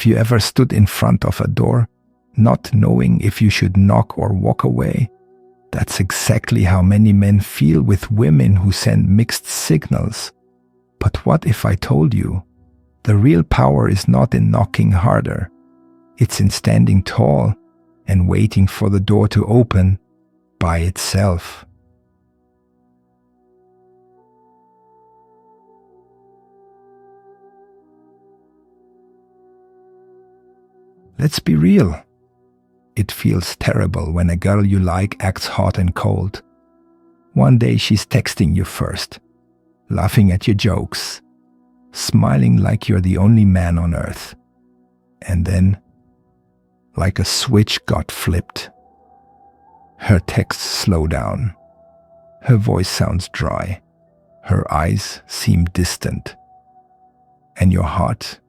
Have you ever stood in front of a door, not knowing if you should knock or walk away? That's exactly how many men feel with women who send mixed signals. But what if I told you, the real power is not in knocking harder. It's in standing tall and waiting for the door to open by itself. Let's be real. It feels terrible when a girl you like acts hot and cold. One day she's texting you first, laughing at your jokes, smiling like you're the only man on earth. And then, like a switch got flipped. Her texts slow down. Her voice sounds dry. Her eyes seem distant. And your heart,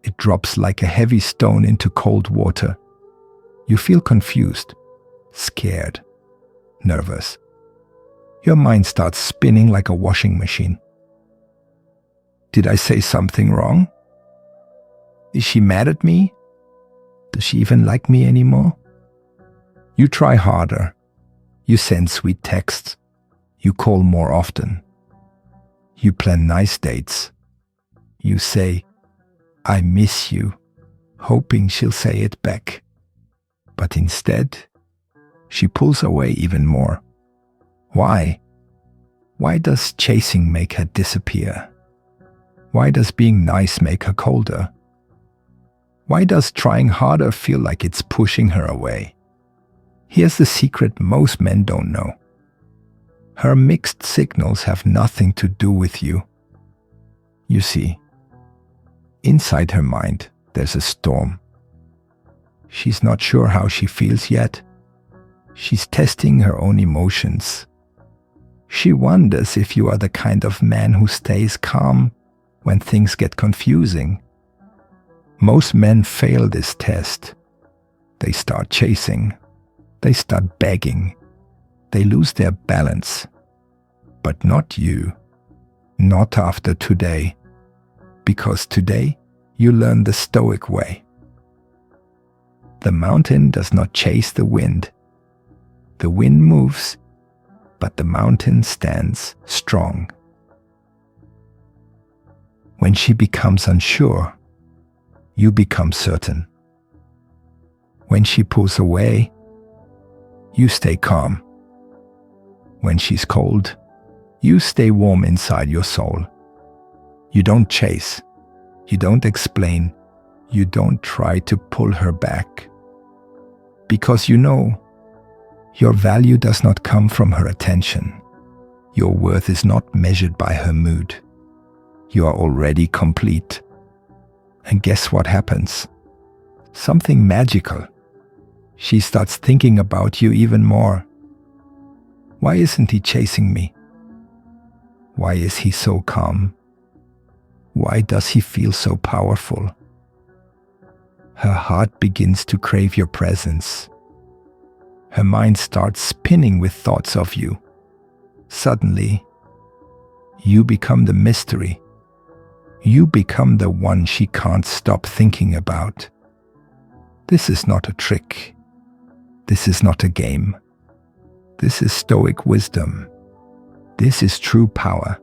it drops like a heavy stone into cold water. You feel confused, scared, nervous. Your mind starts spinning like a washing machine. Did I say something wrong? Is she mad at me? Does she even like me anymore? You try harder. You send sweet texts. You call more often. You plan nice dates. You say, "I miss you," hoping she'll say it back. But instead, she pulls away even more. Why? Why does chasing make her disappear? Why does being nice make her colder? Why does trying harder feel like it's pushing her away? Here's the secret most men don't know. Her mixed signals have nothing to do with you. You see, inside her mind, there's a storm. She's not sure how she feels yet. She's testing her own emotions. She wonders if you are the kind of man who stays calm when things get confusing. Most men fail this test. They start chasing. They start begging. They lose their balance. But not you. Not after today. Because today you learn the Stoic way. The mountain does not chase the wind. The wind moves, but the mountain stands strong. When she becomes unsure, you become certain. When she pulls away, you stay calm. When she's cold, you stay warm inside your soul. You don't chase. You don't explain. You don't try to pull her back. Because you know, your value does not come from her attention. Your worth is not measured by her mood. You are already complete. And guess what happens? Something magical. She starts thinking about you even more. Why isn't he chasing me? Why is he so calm? Why does he feel so powerful? Her heart begins to crave your presence. Her mind starts spinning with thoughts of you. Suddenly, you become the mystery. You become the one she can't stop thinking about. This is not a trick. This is not a game. This is Stoic wisdom. This is true power.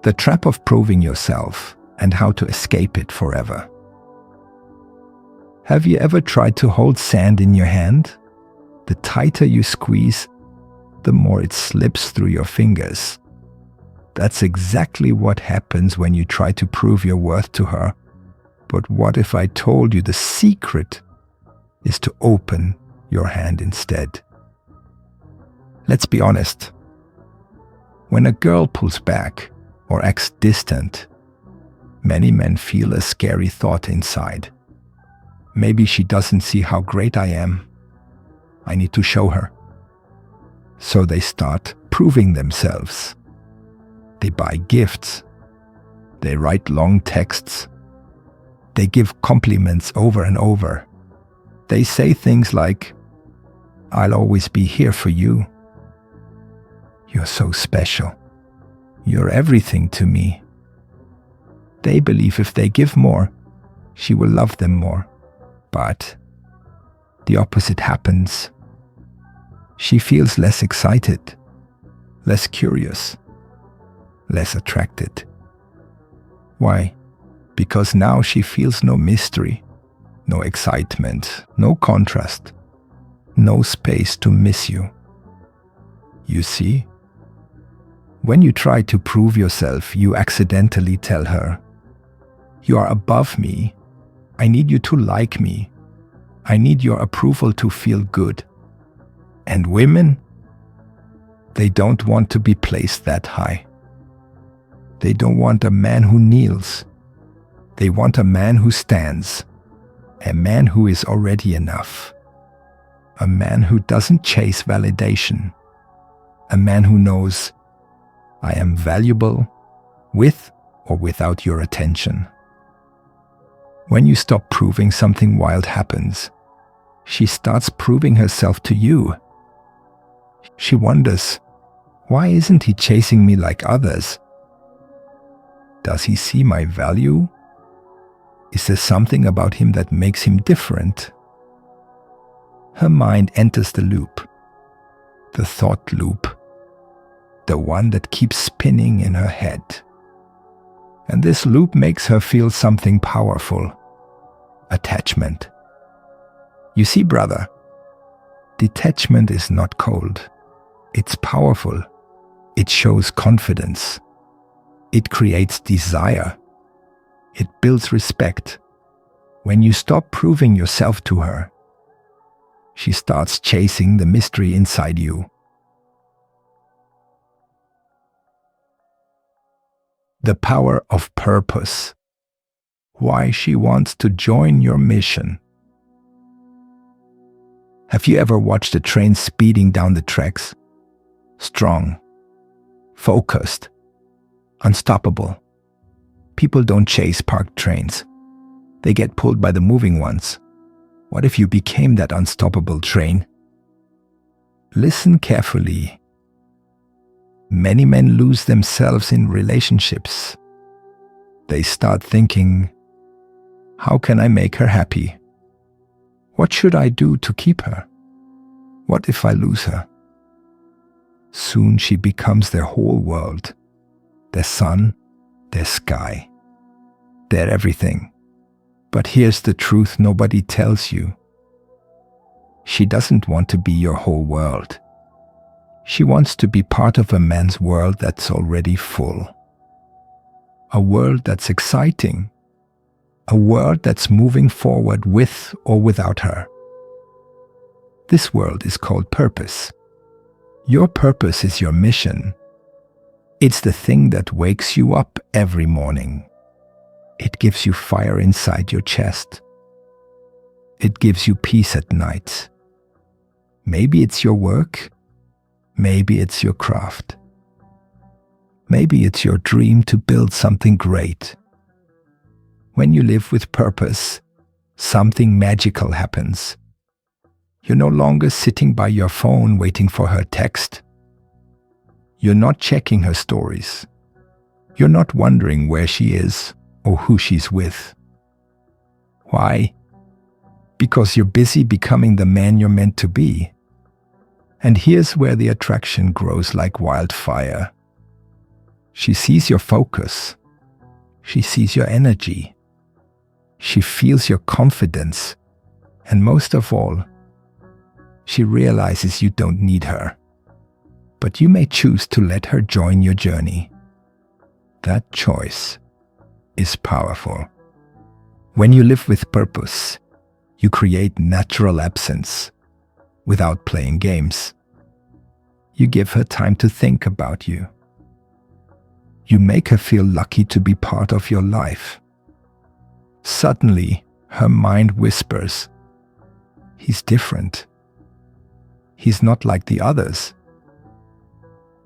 The trap of proving yourself and how to escape it forever. Have you ever tried to hold sand in your hand? The tighter you squeeze, the more it slips through your fingers. That's exactly what happens when you try to prove your worth to her. But what if I told you the secret is to open your hand instead? Let's be honest. When a girl pulls back or acts distant, many men feel a scary thought inside. Maybe she doesn't see how great I am. I need to show her. So they start proving themselves. They buy gifts. They write long texts. They give compliments over and over. They say things like, "I'll always be here for you. You're so special. You're everything to me. They believe if they give more, she will love them more. But the opposite happens. She feels less excited, less curious, less attracted. Why? Because now she feels no mystery, no excitement, no contrast, no space to miss you. You see? When you try to prove yourself, you accidentally tell her, "You are above me. I need you to like me. I need your approval to feel good." And women? They don't want to be placed that high. They don't want a man who kneels. They want a man who stands. A man who is already enough. A man who doesn't chase validation. A man who knows, I am valuable with or without your attention. When you stop proving, something wild happens. She starts proving herself to you. She wonders, why isn't he chasing me like others? Does he see my value? Is there something about him that makes him different? Her mind enters the loop, the thought loop, the one that keeps spinning in her head. And this loop makes her feel something powerful, attachment. You see, brother, detachment is not cold. It's powerful. It shows confidence. It creates desire. It builds respect. When you stop proving yourself to her, she starts chasing the mystery inside you. The power of purpose. Why she wants to join your mission. Have you ever watched a train speeding down the tracks? Strong, focused, unstoppable. People don't chase parked trains. They get pulled by the moving ones. What if you became that unstoppable train? Listen carefully. Many men lose themselves in relationships. They start thinking, how can I make her happy? What should I do to keep her? What if I lose her? Soon she becomes their whole world, their sun, their sky, their everything. But here's the truth nobody tells you. She doesn't want to be your whole world. She wants to be part of a man's world that's already full. A world that's exciting. A world that's moving forward with or without her. This world is called purpose. Your purpose is your mission. It's the thing that wakes you up every morning. It gives you fire inside your chest. It gives you peace at night. Maybe it's your work. Maybe it's your craft. Maybe it's your dream to build something great. When you live with purpose, something magical happens. You're no longer sitting by your phone waiting for her text. You're not checking her stories. You're not wondering where she is or who she's with. Why? Because you're busy becoming the man you're meant to be. And here's where the attraction grows like wildfire. She sees your focus. She sees your energy. She feels your confidence. And most of all, she realizes you don't need her. But you may choose to let her join your journey. That choice is powerful. When you live with purpose, you create natural absence without playing games. You give her time to think about you. You make her feel lucky to be part of your life. Suddenly, her mind whispers, he's different. He's not like the others.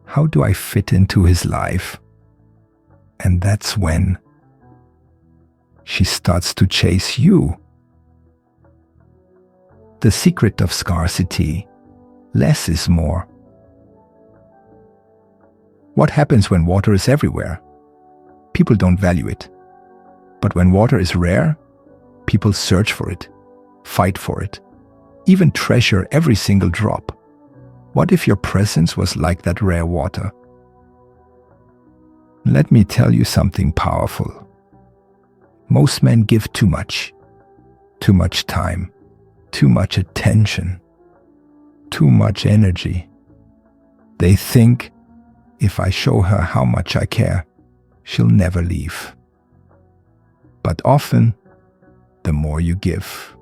How do I fit into his life? And that's when she starts to chase you. The secret of scarcity. Less is more. What happens when water is everywhere? People don't value it. But when water is rare, people search for it, fight for it, even treasure every single drop. What if your presence was like that rare water? Let me tell you something powerful. Most men give too much time, too much attention, too much energy. They think, if I show her how much I care, she'll never leave. But often, the more you give,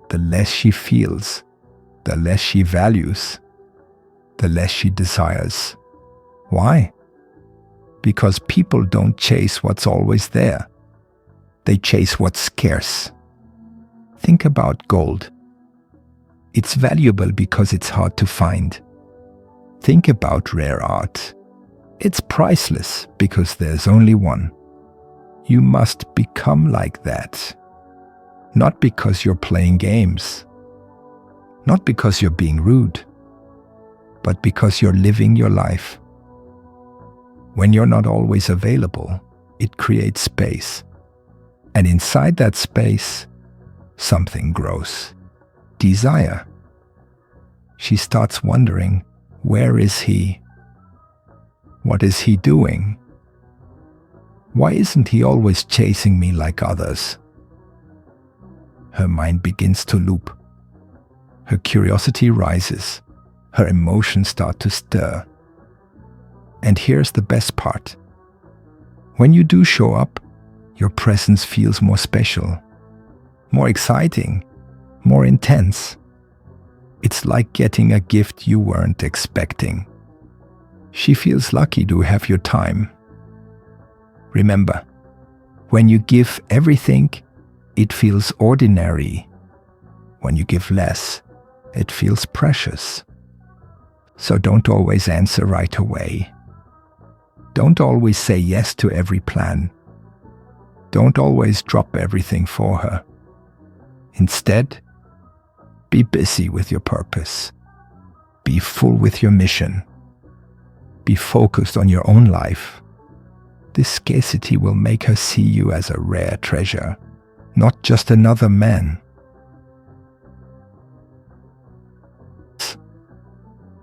the less she feels, the less she values, the less she desires. Why? Because people don't chase what's always there. They chase what's scarce. Think about gold. It's valuable because it's hard to find. Think about rare art. It's priceless because there's only one. You must become like that. Not because you're playing games. Not because you're being rude. But because you're living your life. When you're not always available, it creates space. And inside that space, something grows. Desire. She starts wondering, where is he? What is he doing? Why isn't he always chasing me like others? Her mind begins to loop. Her curiosity rises. Her emotions start to stir. And here's the best part. When you do show up, your presence feels more special, more exciting, more intense. It's like getting a gift you weren't expecting. She feels lucky to have your time. Remember, when you give everything, it feels ordinary. When you give less, it feels precious. So don't always answer right away. Don't always say yes to every plan. Don't always drop everything for her. Instead, be busy with your purpose. Be full with your mission. Be focused on your own life. This scarcity will make her see you as a rare treasure, not just another man.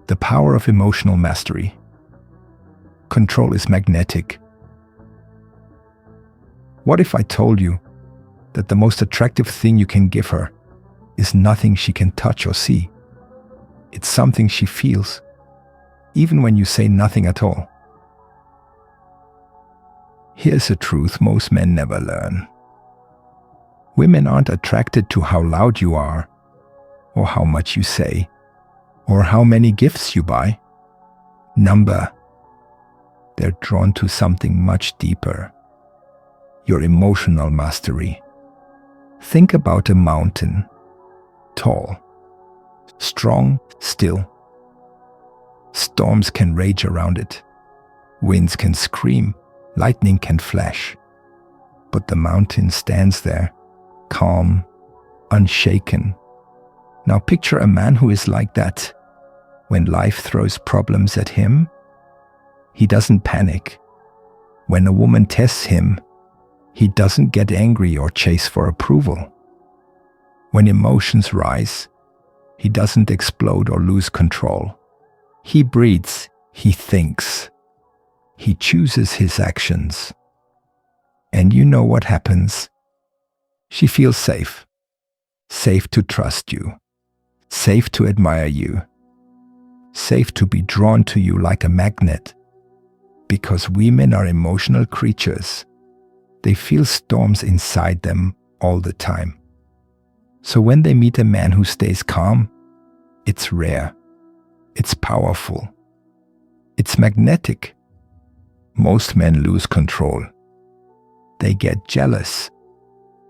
The power of emotional mastery. Control is magnetic. What if I told you that the most attractive thing you can give her is nothing she can touch or see? It's something she feels, even when you say nothing at all. Here's a truth most men never learn. Women aren't attracted to how loud you are, or how much you say, or how many gifts you buy. Number. They're drawn to something much deeper. Your emotional mastery. Think about a mountain. Tall, strong, still. Storms can rage around it. Winds can scream. Lightning can flash. But the mountain stands there, calm, unshaken. Now picture a man who is like that. When life throws problems at him, he doesn't panic. When a woman tests him, he doesn't get angry or chase for approval. When emotions rise, he doesn't explode or lose control. He breathes, he thinks. He chooses his actions. And you know what happens? She feels safe. Safe to trust you. Safe to admire you. Safe to be drawn to you like a magnet. Because women are emotional creatures. They feel storms inside them all the time. So when they meet a man who stays calm, it's rare. It's powerful. It's magnetic. Most men lose control. They get jealous.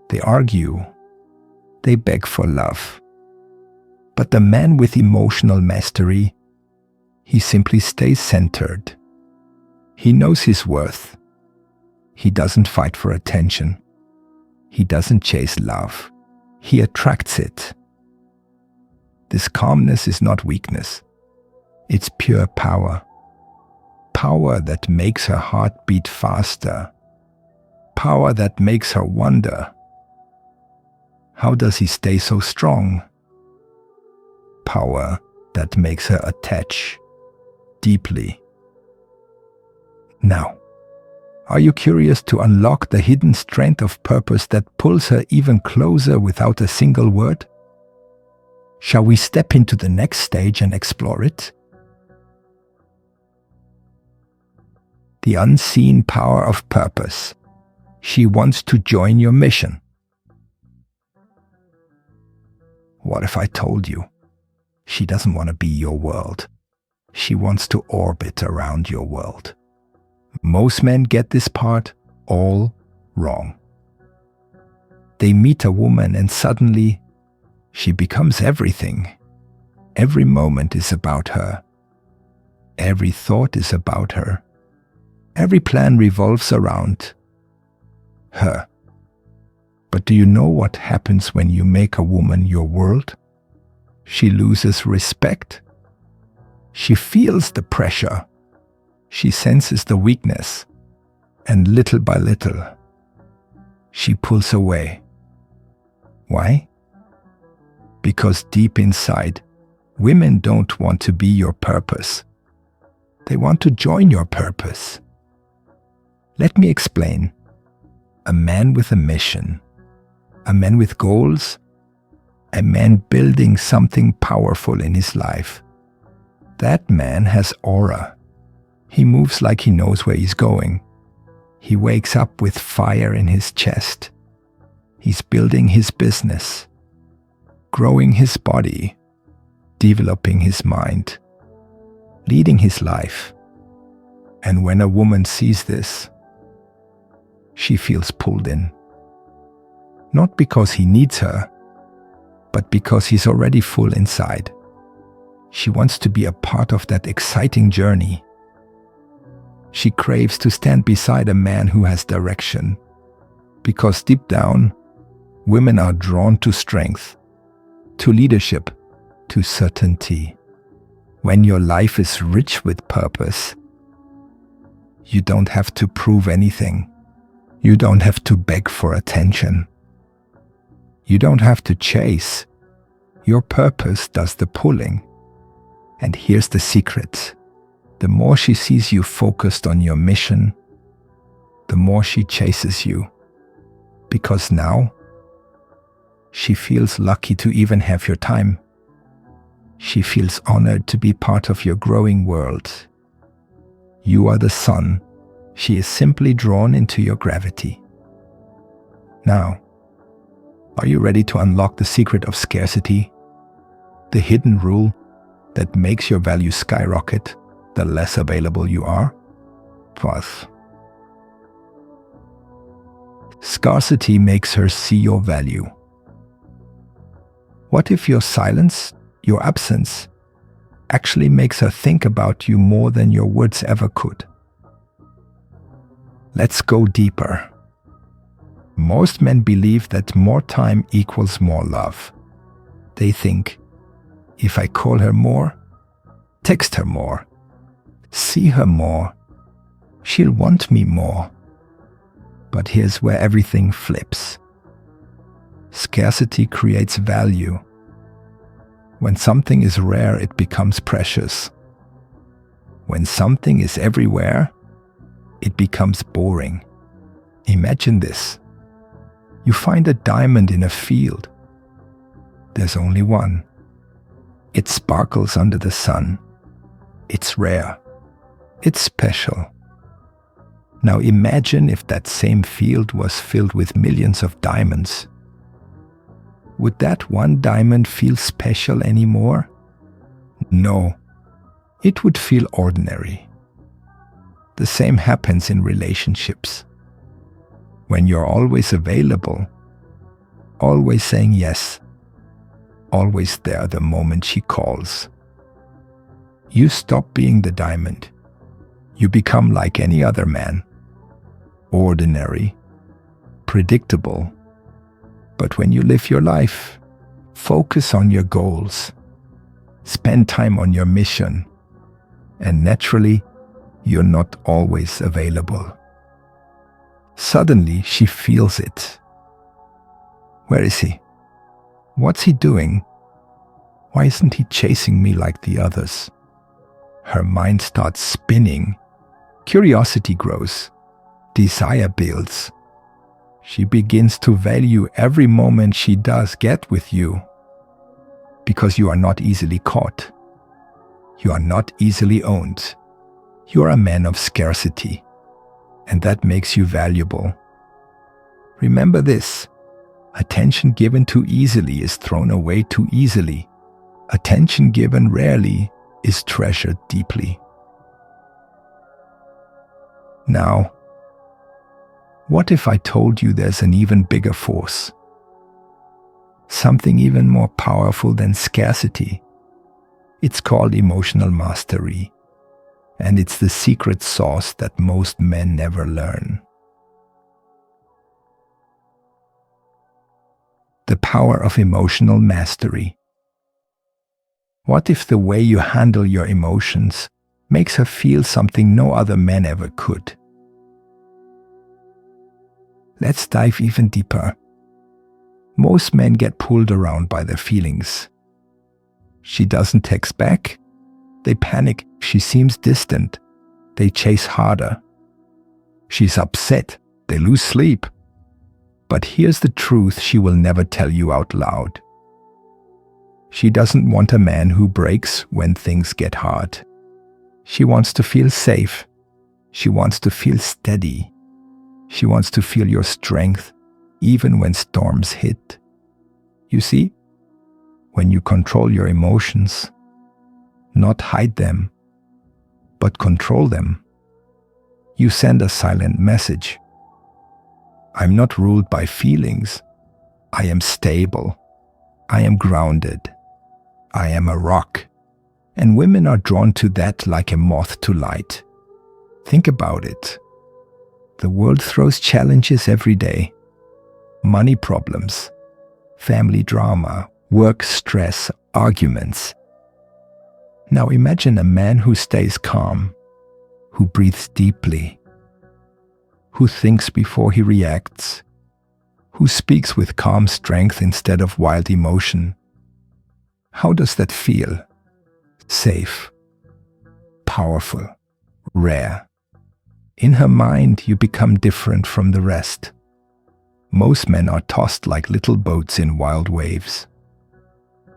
They argue. They beg for love. But the man with emotional mastery, he simply stays centered. He knows his worth. He doesn't fight for attention. He doesn't chase love. He attracts it. This calmness is not weakness. It's pure power. power that makes her heart beat faster, power that makes her wonder, how does he stay so strong? Power that makes her attach deeply. Now, are you curious to unlock the hidden strength of purpose that pulls her even closer without a single word? Shall we step into the next stage and explore it? The unseen power of purpose. She wants to join your mission. What if I told you she doesn't want to be your world? She wants to orbit around your world. Most men get this part all wrong. They meet a woman and suddenly she becomes everything. Every moment is about her. Every thought is about her. Every plan revolves around her. But do you know what happens when you make a woman your world? She loses respect. She feels the pressure. She senses the weakness. And little by little, she pulls away. Why? Because deep inside, women don't want to be your purpose. They want to join your purpose. Let me explain. A man with a mission, a man with goals, a man building something powerful in his life. That man has aura. He moves like he knows where he's going. He wakes up with fire in his chest. He's building his business, growing his body, developing his mind, leading his life. And when a woman sees this, she feels pulled in. Not because he needs her, but because he's already full inside. She wants to be a part of that exciting journey. She craves to stand beside a man who has direction, because deep down, women are drawn to strength, to leadership, to certainty. When your life is rich with purpose, you don't have to prove anything. You don't have to beg for attention. You don't have to chase. Your purpose does the pulling. And here's the secret. The more she sees you focused on your mission, the more she chases you. Because now, she feels lucky to even have your time. She feels honored to be part of your growing world. You are the sun. She is simply drawn into your gravity. Now, are you ready to unlock the secret of scarcity? The hidden rule that makes your value skyrocket the less available you are? Path. Scarcity makes her see your value. What if your silence, your absence, actually makes her think about you more than your words ever could? Let's go deeper. Most men believe that more time equals more love. They think, if I call her more, text her more, see her more, she'll want me more. But here's where everything flips. Scarcity creates value. When something is rare, it becomes precious. When something is everywhere, it becomes boring. Imagine this. You find a diamond in a field. There's only one. It sparkles under the sun. It's rare. It's special. Now imagine if that same field was filled with millions of diamonds. Would that one diamond feel special anymore? No. It would feel ordinary. The same happens in relationships. When you're always available, always saying yes, always there the moment she calls, you stop being the diamond. You become like any other man. Ordinary, predictable. But when you live your life, focus on your goals, spend time on your mission, and naturally, you're not always available. Suddenly, she feels it. Where is he? What's he doing? Why isn't he chasing me like the others? Her mind starts spinning. Curiosity grows. Desire builds. She begins to value every moment she does get with you. Because you are not easily caught. You are not easily owned. You are a man of scarcity. And that makes you valuable. Remember this. Attention given too easily is thrown away too easily. Attention given rarely is treasured deeply. Now, what if I told you there's an even bigger force? Something even more powerful than scarcity. It's called emotional mastery. And it's the secret sauce that most men never learn. The power of emotional mastery. What if the way you handle your emotions makes her feel something no other man ever could? Let's dive even deeper. Most men get pulled around by their feelings. She doesn't text back. They panic. She seems distant. They chase harder. She's upset. They lose sleep. But here's the truth she will never tell you out loud. She doesn't want a man who breaks when things get hard. She wants to feel safe. She wants to feel steady. She wants to feel your strength even when storms hit. You see, when you control your emotions, not hide them, but control them, you send a silent message. I'm not ruled by feelings. I am stable. I am grounded. I am a rock. And women are drawn to that like a moth to light. Think about it. The world throws challenges every day. Money problems, family drama, work stress, arguments. Now imagine a man who stays calm, who breathes deeply, who thinks before he reacts, who speaks with calm strength instead of wild emotion. How does that feel? Safe, powerful, rare. In her mind, you become different from the rest. Most men are tossed like little boats in wild waves.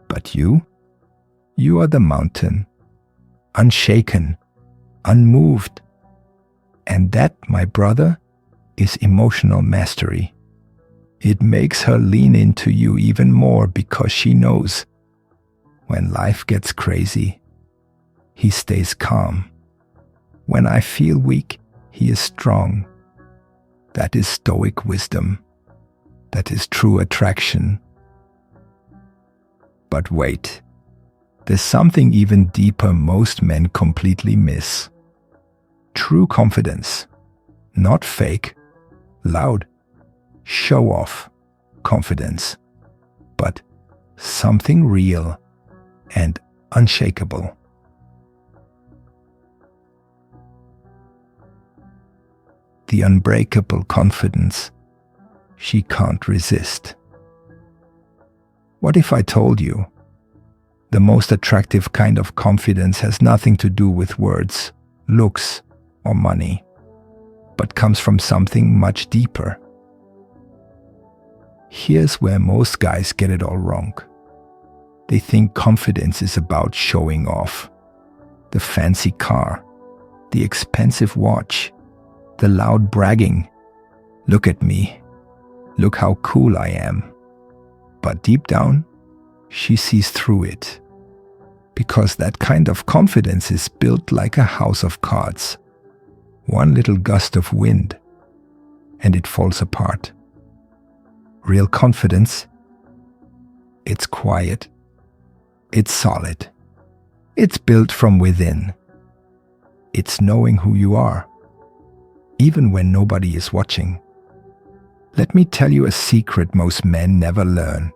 But you are the mountain, unshaken, unmoved. And that, my brother, is emotional mastery. It makes her lean into you even more because she knows when life gets crazy, he stays calm. When I feel weak, he is strong. That is stoic wisdom. That is true attraction. But wait, there's something even deeper most men completely miss. True confidence, not fake, loud, show-off confidence, but something real and unshakable. The unbreakable confidence she can't resist. What if I told you the most attractive kind of confidence has nothing to do with words, looks, or money, but comes from something much deeper? Here's where most guys get it all wrong. They think confidence is about showing off. The fancy car, the expensive watch, the loud bragging. Look at me. Look how cool I am. But deep down, she sees through it. Because that kind of confidence is built like a house of cards. One little gust of wind, and it falls apart. Real confidence, it's quiet. It's solid. It's built from within. It's knowing who you are, even when nobody is watching. Let me tell you a secret most men never learn.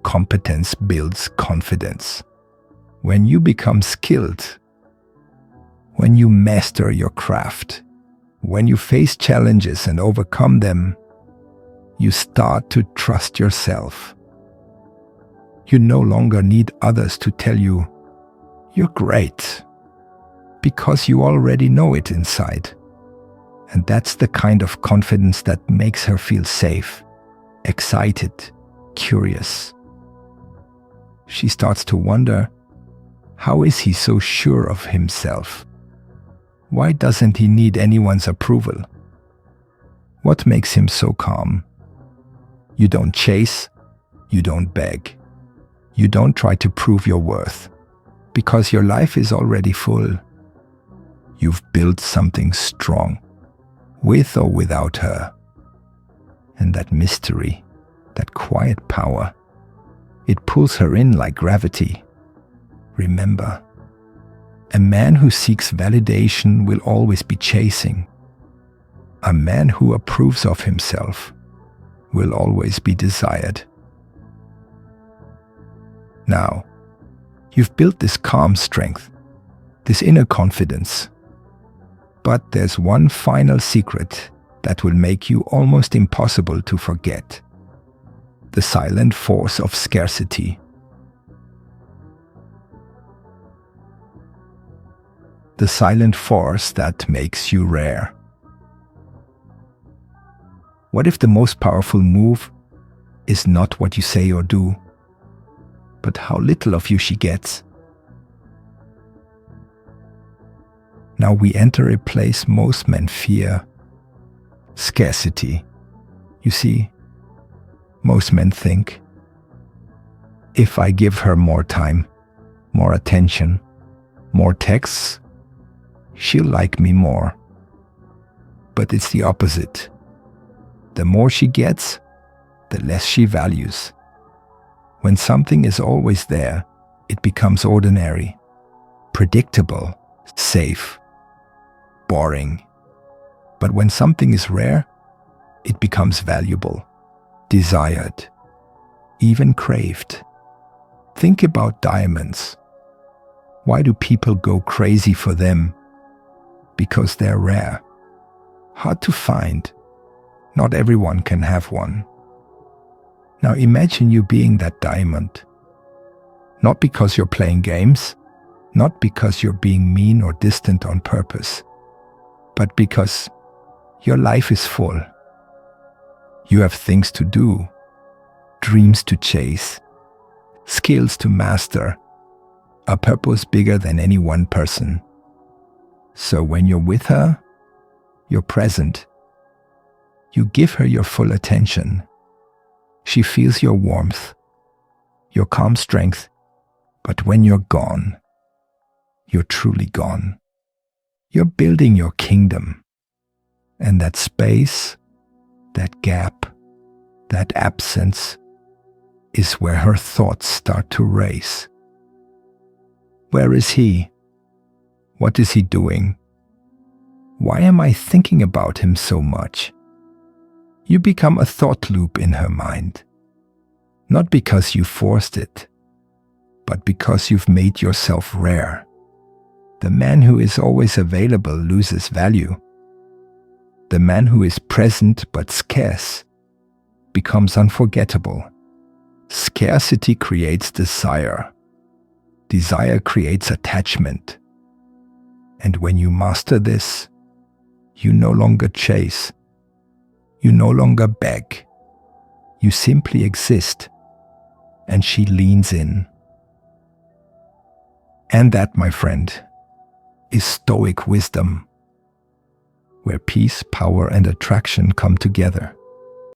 Competence builds confidence. When you become skilled, When you master your craft, when you face challenges and overcome them, you start to trust yourself. You no longer need others to tell you, "You're great," because you already know it inside. And that's the kind of confidence that makes her feel safe, excited, curious. She starts to wonder, how is he so sure of himself? Why doesn't he need anyone's approval? What makes him so calm? You don't chase, you don't beg, you don't try to prove your worth, because your life is already full. You've built something strong, with or without her. And that mystery, that quiet power, it pulls her in like gravity. Remember, a man who seeks validation will always be chasing. A man who approves of himself will always be desired. Now, you've built this calm strength, this inner confidence. But there's one final secret that will make you almost impossible to forget: the silent force of scarcity. The silent force that makes you rare. What if the most powerful move is not what you say or do, but how little of you she gets? Now we enter a place most men fear: scarcity. You see, most men think, if I give her more time, more attention, more texts, she'll like me more. But it's the opposite. The more she gets, the less she values. When something is always there, it becomes ordinary, predictable, safe, boring. But when something is rare, it becomes valuable, desired, even craved. Think about diamonds. Why do people go crazy for them? Because they're rare, hard to find. Not everyone can have one. Now imagine you being that diamond. Not because you're playing games, not because you're being mean or distant on purpose, but because your life is full. You have things to do, dreams to chase, skills to master, a purpose bigger than any one person. So when you're with her, you're present. You give her your full attention. She feels your warmth, your calm strength. But when you're gone, you're truly gone. You're building your kingdom. And that space, that gap, that absence is where her thoughts start to race. Where is he? What is he doing? Why am I thinking about him so much? You become a thought loop in her mind. Not because you forced it, but because you've made yourself rare. The man who is always available loses value. The man who is present but scarce becomes unforgettable. Scarcity creates desire. Desire creates attachment. And when you master this, you no longer chase. You no longer beg. You simply exist. And she leans in. And that, my friend, is stoic wisdom, where peace, power, and attraction come together.